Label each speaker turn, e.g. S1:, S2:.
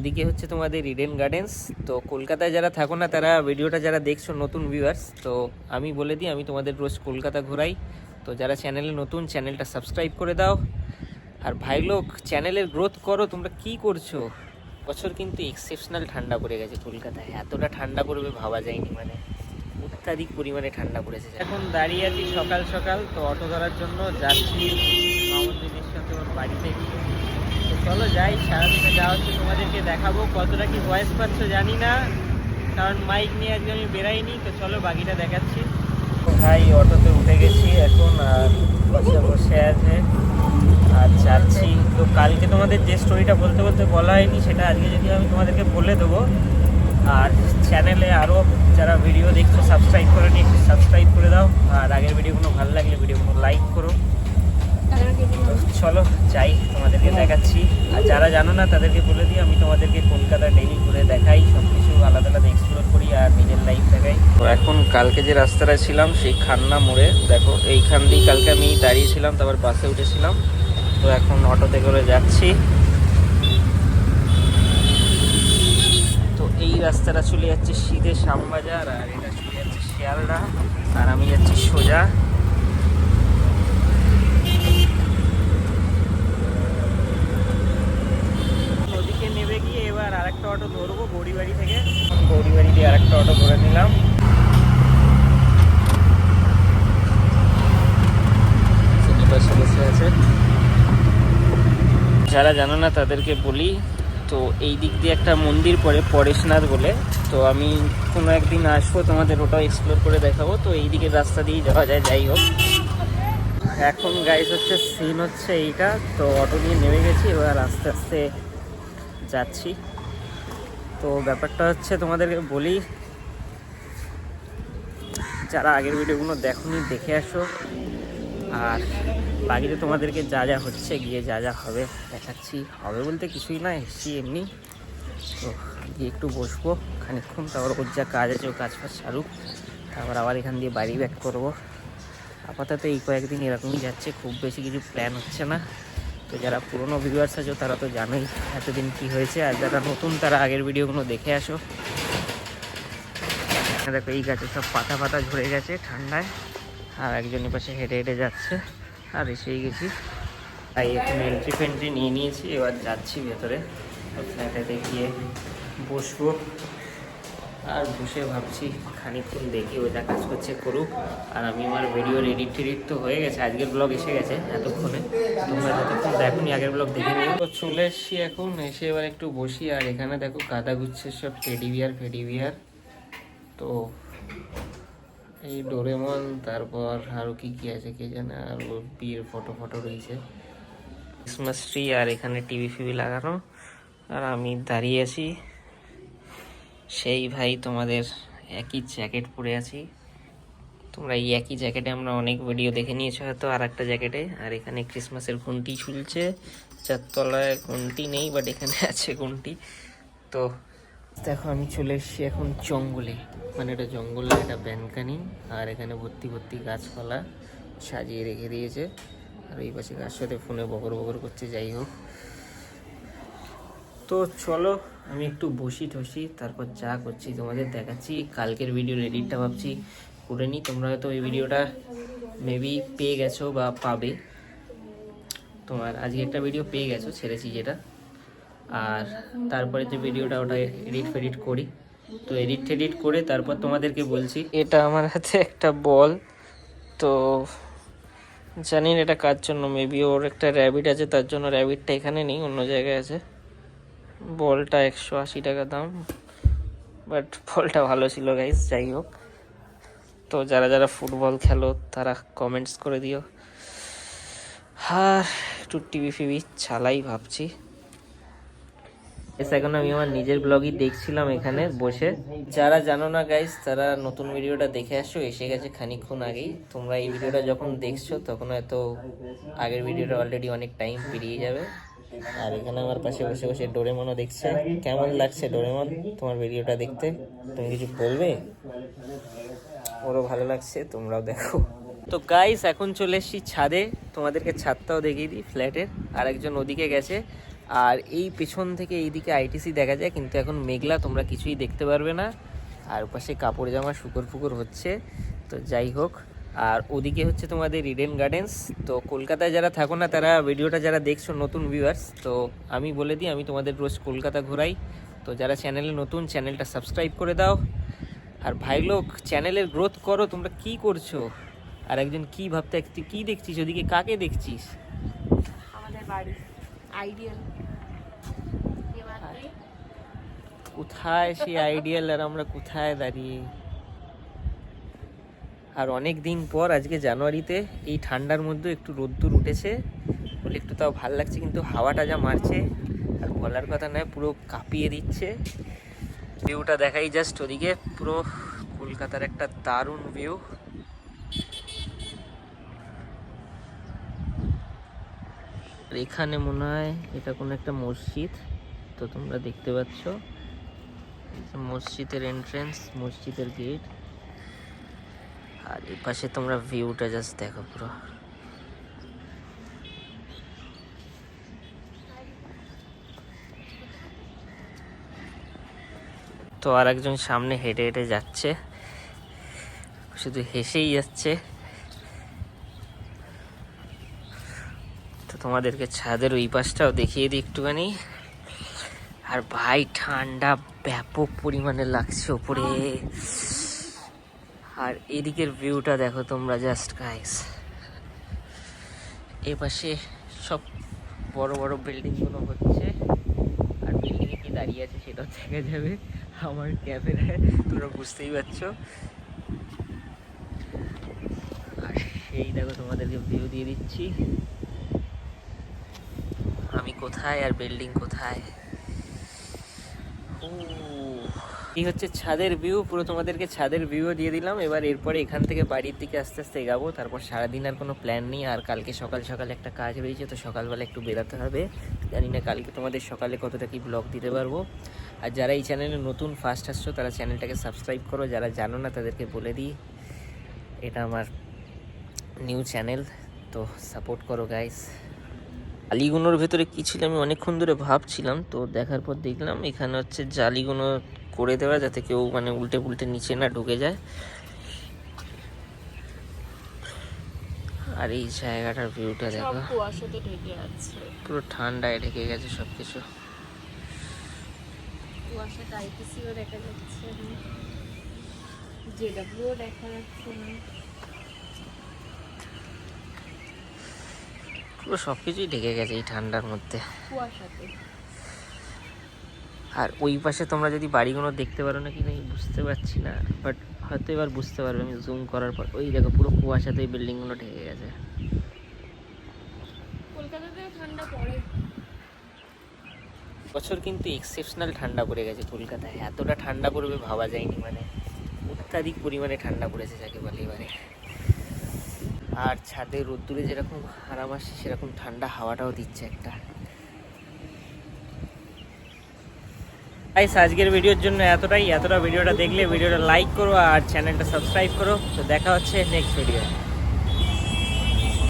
S1: ওদিকে হচ্ছে তোমাদের ইডেন গার্ডেন্স। তো কলকাতায় যারা থাকো না তারা ভিডিওটা যারা দেখছো নতুন ভিউয়ার্স, তো আমি বলে দিই আমি তোমাদের রোজ কলকাতা ঘোরাই। তো যারা চ্যানেলে নতুন, চ্যানেলটা সাবস্ক্রাইব করে দাও। আর ভাই লোক চ্যানেলের গ্রোথ করো, তোমরা কি করছো? বছর কিন্তু এক্সেপশনাল ঠান্ডা পড়ে গেছে কলকাতায়, এতটা ঠান্ডা পড়বে ভাবা যায়নি, মানে অত্যাধিক পরিমাণে ঠান্ডা পড়েছে। এখন দাঁড়িয়ে আছি সকাল সকাল, তো অটো ধরার জন্য যাচ্ছি মামুদ্দিনের সাথে ওর বাড়িতে গিয়ে। তো চলো যাই, সারাদিনে যাওয়া হচ্ছে তোমাদেরকে দেখাবো। কতটা কি ভয়েস পাচ্ছ জানি না, কারণ মাইক নিয়ে আজকে আমি বেরাইনি। তো চলো বাকিটা দেখাচ্ছি। ভাই অটোতে উঠে গেছি এখন, আর বসে বসে আছে আর যাচ্ছি। তো কালকে তোমাদের যে স্টোরিটা বলতে বলতে বলা হয়নি, সেটা আজকে যদি আমি তোমাদেরকে বলে দেবো। আর চ্যানেলে আরও যারা ভিডিও দেখছো সাবস্ক্রাইব করে নিয়ে একটু সাবস্ক্রাইব করে দাও। আর আগের ভিডিওগুলো ভালো লাগলে ভিডিওগুলো লাইক করো। চলো যাই, তোমাদেরকে দেখাচ্ছি। আর যারা জানো না তাদেরকে বলে দিই, আমি তোমাদেরকে কলকাতা ডেইলি ঘুরে দেখাই, সব কিছু আলাদা আলাদা এক্সপ্লোর করি আর নিজের লাইফ দেখাই। তো এখন কালকে যে রাস্তাটা ছিলাম সেই খান্না মোড়ে, দেখো এইখান দিয়ে কালকে আমি দাঁড়িয়েছিলাম, তারপর বাসে উঠেছিলাম। তো এখন অটোতে করে যাচ্ছি। তো এই রাস্তাটা চলে যাচ্ছে সিধে শ্যামবাজার, আর এটা চলে যাচ্ছে শিয়ালদা, আর আমি যাচ্ছি সোজা। নদীকে নেমে গিয়ে এবার আরেকটা অটো ধরবো গৌরীবাড়ি থেকে। গৌরীবাড়ি দিয়ে আরেকটা অটো ধরে নিলাম। পাশে বসে আছে। যারা জানো না তাদেরকে বলি, তো এই দিক দিয়ে একটা মন্দির পড়ে পরেশনাথ বলে, তো আমি কোনো একদিন আসবো, তোমাদের ওটাও এক্সপ্লোর করে দেখাবো। তো এই দিকের রাস্তা দিয়েই যাওয়া যায়। যাই হোক, এখন গাইস হচ্ছে সিন হচ্ছে এইটা। তো অটো নিয়ে নেমে গেছি, এবার আস্তে আস্তে যাচ্ছি। তো ব্যাপারটা হচ্ছে তোমাদেরকে বলি, যারা আগের ভিডিওগুলো দেখোনি দেখে আসো। আর বাকিতে তোমাদেরকে যা যা হচ্ছে গিয়ে যা যা হবে দেখাচ্ছি। হবে বলতে কিছুই না, এসছি এমনি। তো গিয়ে একটু বসবো খানিকক্ষণ, তারপর ওর যা কাজ আছে ও কাজ ফাজ সারুক, তারপর আবার এখান দিয়ে বাড়ি ব্যাক করবো। আপাতত এই কয়েকদিন এরকমই যাচ্ছে, খুব বেশি কিছু প্ল্যান হচ্ছে না। তো যারা পুরনো ভিউয়ার্স আছো তারা তো জানোই এতদিন কি হয়েছে, আর যারা নতুন তারা আগের ভিডিওগুলো দেখে আসো। দেখো এই গাছে সব পাতা পাতা ঝরে গেছে ঠান্ডায়, আর একজনের পাশে হেঁটে হেঁটে যাচ্ছে। আর এসেই গেছি, তাই এখন এন্ট্রি ফেন্ট্রি নিয়ে নিয়েছি, এবার যাচ্ছি ভেতরে। ফ্ল্যাটেতে গিয়ে বসবো, আর বসে ভাবছি খানিকক্ষণ দেখি ও যা কাজ করছে করুক। আর আমি আমার ভিডিওর এডিট টেডিট তো হয়ে গেছে, আজকের ব্লগ এসে গেছে এতক্ষণে। তোমরা যতক্ষণ দেখোনি আগের ব্লগ দেখে নিও। তো চলে এসছি এখন, এসে এবার একটু বসি। আর এখানে দেখো গাদা গুচ্ছের সব টেডি বিয়ার ফেডি বিয়ার। তো এই ডোরেমন, তারপর আরও কী কী আছে কে জানে, আর ওর বিয়ের ফটো ফটো রয়েছে, ক্রিসমাস ট্রি, আর এখানে টিভি ফিভি লাগানো। আর আমি দাঁড়িয়ে আছি সেই ভাই তোমাদের একই জ্যাকেট পরে আছি। তোমরা এই একই জ্যাকেটে আমরা অনেক ভিডিও দেখে নিয়েছো হয়তো, আর একটা জ্যাকেটে। আর এখানে ক্রিসমাসের ঘন্টি ঝুলছে, চারতলায় ঘন্টি নেই, বাট এখানে আছে ঘন্টি। তো দেখো আমি চলে এসেছি এখন জঙ্গলে, মানে এটা জঙ্গল না, এটা ব্যানকানি। আর এখানে ভর্তি ভর্তি গাছপালা সাজিয়ে রেখে দিয়েছে, আর এই পাশে গাছ সাথে ফোনে বকর বকর করছে। যাই হোক, তো চলো আমি একটু বসি টসি, তারপর যা করছি তোমাদের দেখাচ্ছি। কালকের ভিডিওর এডিটটা ভাবছি করে নিই। তোমরা হয়তো এই ভিডিওটা মেবি পেয়ে গেছো বা পাবে, তোমার আজকে একটা ভিডিও পেয়ে গেছো ছেড়েছি যেটা। আর তারপরে যে ভিডিওটা ওটা এডিট ফেডিট করি, তো এডিট টেডিট করে তারপর তোমাদেরকে বলছি। এটা আমার হাতে একটা বল, তো জানি না এটা কার জন্য, মেবি ওর একটা র্যাবিট আছে তার জন্য। র্যাবিটটা এখানে নেই, অন্য জায়গায় আছে। বলটা 180 টাকা দাম, বাট বলটা ভালো ছিল গাইস। যাই হোক, তো যারা যারা ফুটবল খেলো তারা কমেন্টস করে দিও। আর একটু টিভি ফিভি চালাই ভাবছি। এখন আমি আমার নিজের ব্লগই দেখছিলাম এখানে বসে। যারা জানো না গাইস তারা নতুন ভিডিওটা দেখে আসো, এসে গেছে খানিকক্ষণ আগেই। তোমরা এই ভিডিওটা যখন দেখছো তখন হয়তো আগের ভিডিওটা অলরেডি অনেক টাইম পেরিয়ে যাবে। আর এখানে আমার পাশে বসে বসে ডোরেমনও দেখছে। কেমন লাগছে ডোরেমন তোমার ভিডিওটা দেখতে? তুমি কিছু বলবে? ওরও ভালো লাগছে, তোমরাও দেখো। তো গাইস এখন চলে এসেছি ছাদে, তোমাদেরকে ছাদটাও দেখিয়ে দিই ফ্ল্যাটের। আর একজন ওদিকে গেছে, আর এই পেছন থেকে এইদিকে আইটিসি দেখা যায়, কিন্তু এখন মেঘলা, তোমরা কিছুই দেখতে পারবে না। আর পাশে কাপড় জামা শুকর ফুকর হচ্ছে, তো যাই হোক। আর ওদিকে হচ্ছে তোমাদের ইডেন গার্ডেন্স। তো কলকাতায় যারা থাকো না, তারা ভিডিওটা যারা দেখছো নতুন ভিউয়ার্স, তো আমি বলে দিই, আমি তোমাদের রোজ কলকাতা ঘোরাই। তো যারা চ্যানেলে নতুন, চ্যানেলটা সাবস্ক্রাইব করে দাও। আর ভাই লোক, চ্যানেলের গ্রোথ করো। তোমরা কি করছো? আর একজন কি ভাবতে, তুই কি দেখছিস ওদিকে? কাকে দেখছিস?
S2: আমাদের বাড়ি আইডিয়াল।
S1: কোথায় সেই আইডিয়াল, আর আমরা কোথায় দাঁড়িয়ে? আর অনেক দিন পর আজকে জানুয়ারিতে এই ঠান্ডার মধ্যে একটু রোদ্দুর উঠেছে বলে একটু তাও ভালো লাগছে, কিন্তু হাওয়াটা যা মারছে আর বলার কথা নয়, পুরো কাঁপিয়ে দিচ্ছে। ভিউটা দেখাই জাস্ট, ওদিকে পুরো কলকাতার একটা দারুণ ভিউ। আর এখানে মনে হয় এটা কোনো একটা মসজিদ, তো তোমরা দেখতে পাচ্ছ মসজিদের এন্ট্রেন্স, মসজিদের গেট। আর এই পাশে তোমরা ভিউটা জাস্ট দেখো পুরো। তো আর একজন সামনে হেঁটে হেঁটে যাচ্ছে, শুধু হেসেই যাচ্ছে। তো তোমাদেরকে ছাদের ওই পাশটাও দেখিয়ে দিই একটুখানি। আর ভাই ঠান্ডা ব্যাপক পরিমাণে লাগছে ওপরে। আর এদিকের ভিউটা দেখো তোমরা জাস্ট গাইস। এ পাশে সব বড় বড় বিল্ডিংগুলো হচ্ছে, আর বিল্ডিংয়ে কি দাঁড়িয়ে আছে সেটাও দেখা যাবে আমার ক্যামেরায়, তোমরা বুঝতেই পারছো। আর সেই দেখো তোমাদেরকে ভিউ দিয়ে দিচ্ছি, আমি কোথায় আর বিল্ডিং কোথায়। এই হচ্ছে ছাদের ভিউ, পুরো তোমাদেরকে ছাদের ভিউও দিয়ে দিলাম। এবার এরপরে এখান থেকে বাড়ির দিকে আস্তে আস্তে এগাবো। তারপর সারাদিন আর কোনো প্ল্যান নেই, আর কালকে সকাল সকাল একটা কাজ রয়েছে, তো সকালবেলা একটু বেরোতে হবে। জানি না কালকে তোমাদের সকালে কতটা কি ব্লগ দিতে পারবো। আর যারা এই চ্যানেলে নতুন ফার্স্ট আসছো, তারা চ্যানেলটাকে সাবস্ক্রাইব করো। যারা জানো না তাদেরকে বলে দিই, এটা আমার নিউ চ্যানেল, তো সাপোর্ট করো গাইস। জালিগুনোর ভেতরে কী ছিল আমি অনেকক্ষণ ধরে ভাবছিলাম, তো দেখার পর দেখলাম এখানে হচ্ছে জালিগুনো করে দেওয়া, যাতে কেউ মানে উল্টে পুল্টে নিচে না ঢুকে যায়। আর এই জায়গাটার ভিউটা দেখো,
S2: কুয়াশাতে ঢেকে আছে,
S1: পুরো ঠান্ডায় ঢেকে গেছে সবকিছু।
S2: কুয়াশাতে আইটিসিও দেখা যাচ্ছে না, জেডব্লিউও দেখা যাচ্ছে না,
S1: পুরো সব কিছুই ঢেকে গেছে এই ঠান্ডার মধ্যে
S2: কুয়াশাতে।
S1: আর ওই পাশে তোমরা যদি বাড়িগুলো দেখতে পারো না কি না বুঝতে পারছি না, বাট হয়তো এবার বুঝতে পারবে আমি জুম করার পর। ওই দেখো পুরো কুয়াশাতে এই বিল্ডিংগুলো ঢেকে গেছে।
S2: কলকাতাতে ঠান্ডা পড়ে,
S1: বছর কিন্তু এক্সেপশনাল ঠান্ডা পড়ে গেছে কলকাতায়। এতটা ঠান্ডা পড়বে ভাবা যায়নি, মানে অত্যাধিক পরিমাণে ঠান্ডা পড়েছে যাকে বলে এবারে। আর ছাদে রোদ্দুরে যেরকম আরাম আসছে, সেরকম ঠান্ডা হাওয়াটাও দিচ্ছে একটা। আজকের ভিডিওর জন্য এতটা ভিডিওটা দেখলে ভিডিওটা লাইক করো আর চ্যানেলটা সাবস্ক্রাইব করো। তো দেখা হচ্ছে নেক্সট ভিডিও।